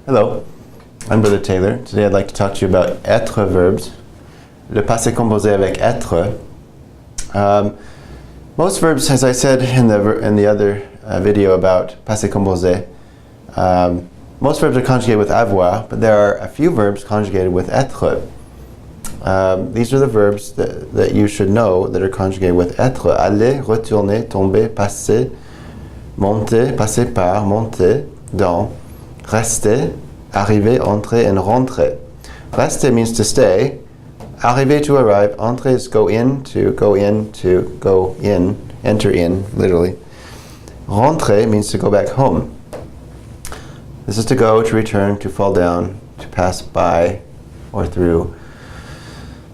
Hello, I'm Brother Taylor. Today I'd like to talk to you about être verbs, le passé composé avec être. Most verbs, as I said in the other video about passé composé, most verbs are conjugated with avoir, but there are a few verbs conjugated with être. These are the verbs that you should know that are conjugated with être. Aller, retourner, tomber, passer, monter, passer par, monter, dans, rester, arriver, entrer, and rentrer. Rester means to stay. Arriver, to arrive. Entrer is go in, to go in, enter in, literally. Rentrer means to go back home. This is to go, to return, to fall down, to pass by or through.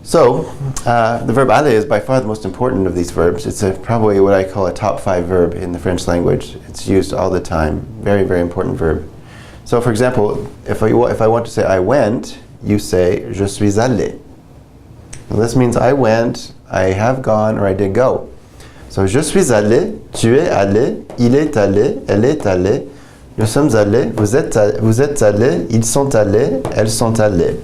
So, the verb aller is by far the most important of these verbs. It's probably what I call a top 5 verb in the French language. It's used all the time. Very, very important verb. So, for example, if I want to say I went, you say je suis allé. Now, this means I went, I have gone, or I did go. So, je suis allé, tu es allé, il est allé, elle est allée, nous sommes allés, vous êtes allés, ils sont allés, elles sont allées.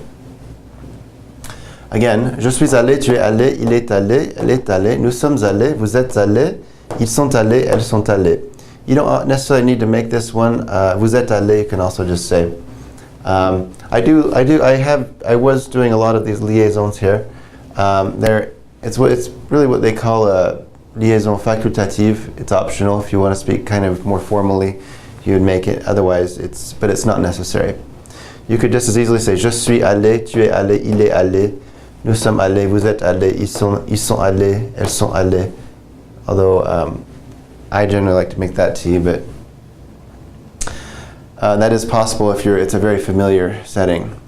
Again, je suis allé, tu es allé, il est allé, elle est allée, nous sommes allés, vous êtes allés, ils sont allés, elles sont allées. You don't necessarily need to make this one. Vous êtes allé, you can also just say. I was doing a lot of these liaisons here. It's really what they call a liaison facultative. It's optional. If you want to speak kind of more formally, you would make it. Otherwise, but it's not necessary. You could just as easily say je suis allé, tu es allé, il est allé, nous sommes allés, vous êtes allés, ils sont allés, elles sont allées. Although I generally like to make that T, but that is possible if it's a very familiar setting.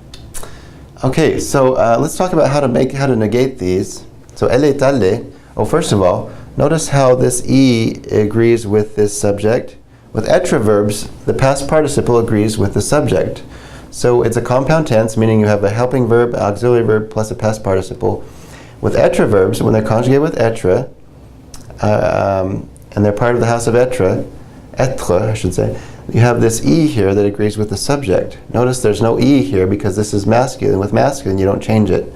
Okay, so let's talk about how to negate these. So elle est allée. Oh, first of all, notice how this E agrees with this subject. With etre verbs, the past participle agrees with the subject. So it's a compound tense, meaning you have a helping verb, auxiliary verb, plus a past participle. With etre verbs, when they're conjugated with etre, and they're part of the house of etre, I should say, you have this E here that agrees with the subject. Notice there's no E here because this is masculine. With masculine, you don't change it.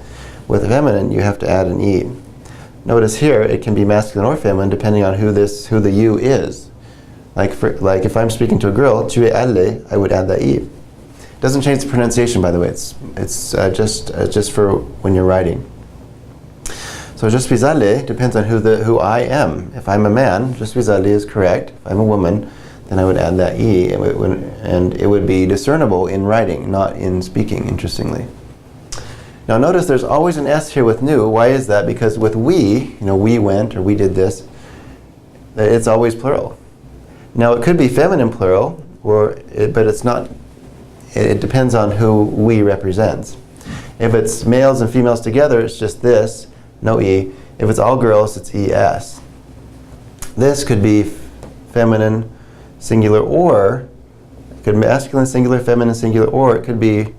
With feminine, you have to add an E. Notice here, it can be masculine or feminine depending on who the you is. Like if I'm speaking to a girl, tu es allé, I would add that E. It doesn't change the pronunciation, by the way. It's just for when you're writing. So je suis allé depends on who I am. If I'm a man, je suis allé is correct. If I'm a woman, then I would add that E, and it would be discernible in writing, not in speaking, interestingly. Now notice there's always an S here with nous. Why is that? Because with we, we went or we did this, it's always plural. Now it could be feminine plural, but it's not. It depends on who we represents. If it's males and females together, it's just this, no E. If it's all girls, it's ES. This could be feminine singular, or it could be masculine singular, feminine singular, or it could be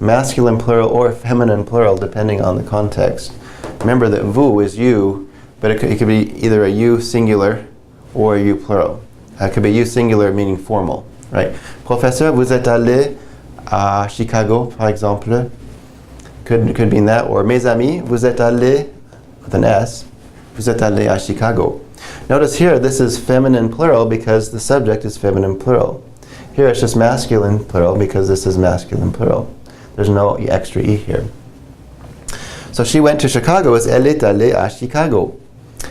masculine plural or feminine plural, depending on the context. Remember that vous is you, but it could be either a you singular or a you plural. It could be you singular meaning formal, right? Professeur, vous êtes allé à Chicago, par exemple. Could mean that, or mes amis, vous êtes allés, with an S, vous êtes allés à Chicago. Notice here, this is feminine plural because the subject is feminine plural. Here it's just masculine plural because this is masculine plural. There's no extra E here. So she went to Chicago is elle est allée à Chicago.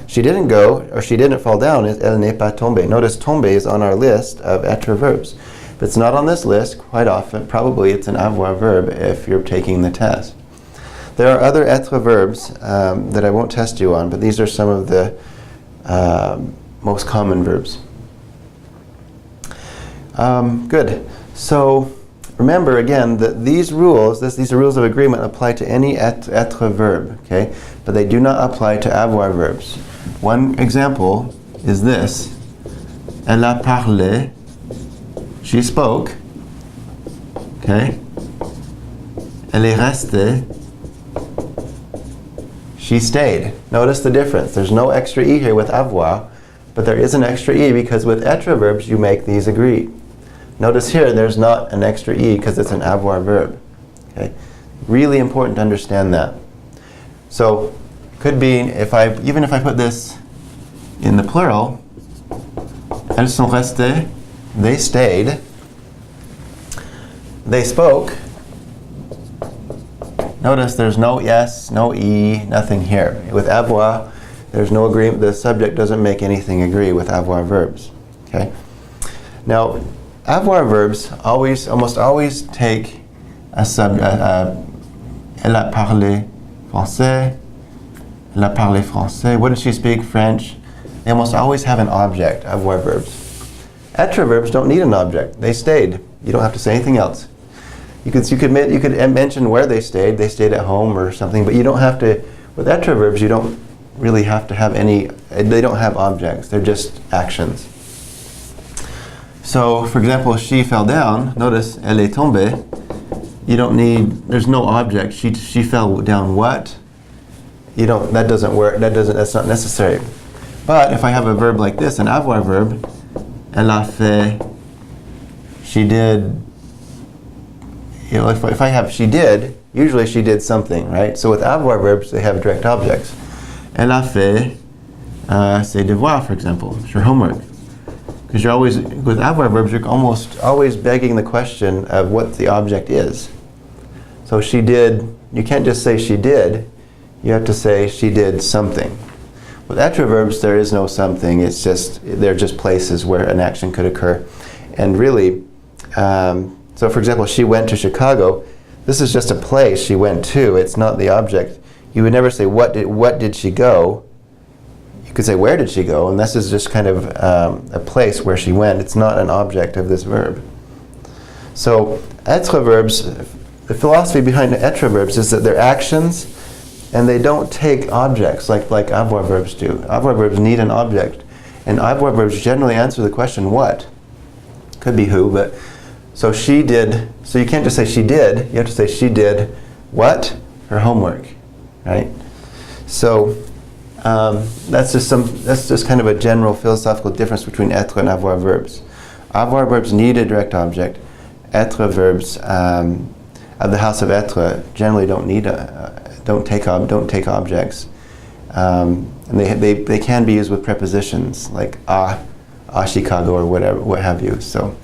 She didn't go, or she didn't fall down is elle n'est pas tombée. Notice tomber is on our list of etre verbs. If it's not on this list, quite often, probably it's an avoir verb if you're taking the test. There are other etre verbs that I won't test you on, but these are some of the most common verbs. Good. So remember again that these rules, these are rules of agreement, apply to any etre verb, okay? But they do not apply to avoir verbs. One example is this. Elle a parlé. She spoke. Okay? Elle est restée. She stayed. Notice the difference. There's no extra E here with avoir, but there is an extra E because with etre verbs you make these agree. Notice here there's not an extra E because it's an avoir verb. Okay? Really important to understand that. So could be even if I put this in the plural, elles sont restées, they stayed, they spoke. Notice there's no yes, no E, nothing here. With avoir, there's no agreement. The subject doesn't make anything agree with avoir verbs. Okay. Now, avoir verbs almost always take a elle a parlé français. Elle a parlé français. What did she speak? French. They almost always have an object, avoir verbs. Etre verbs don't need an object. They stayed. You don't have to say anything else. You could mention where they stayed. They stayed at home or something, but you don't have to. With etre verbs, you don't really have to have any. They don't have objects. They're just actions. So, for example, she fell down. Notice, elle est tombée. You don't need. There's no object. She fell down. What? You don't. That doesn't work. That's not necessary. But if I have a verb like this, an avoir verb, elle a fait. She did. You know, if I have she did, usually she did something, right? So with avoir verbs, they have direct objects. Elle a fait ses devoirs, for example, it's your homework. Because you're always, with avoir verbs, you're almost always begging the question of what the object is. So she did, you can't just say she did, you have to say she did something. With etre verbs, there is no something, they're just places where an action could occur. And really, so for example, she went to Chicago. This is just a place she went to. It's not the object. You would never say, what did she go? You could say, where did she go? And this is just kind of a place where she went. It's not an object of this verb. So etre verbs, the philosophy behind etre verbs is that they're actions and they don't take objects like avoir verbs do. Avoir verbs need an object. And avoir verbs generally answer the question, what? Could be who, but so she did, so you can't just say she did, you have to say she did what? Her homework, right? So that's just kind of a general philosophical difference between etre and avoir verbs. Avoir verbs need a direct object. Etre verbs of the house of etre generally don't take objects. And they can be used with prepositions like à Chicago or whatever, what have you. So,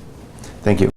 thank you.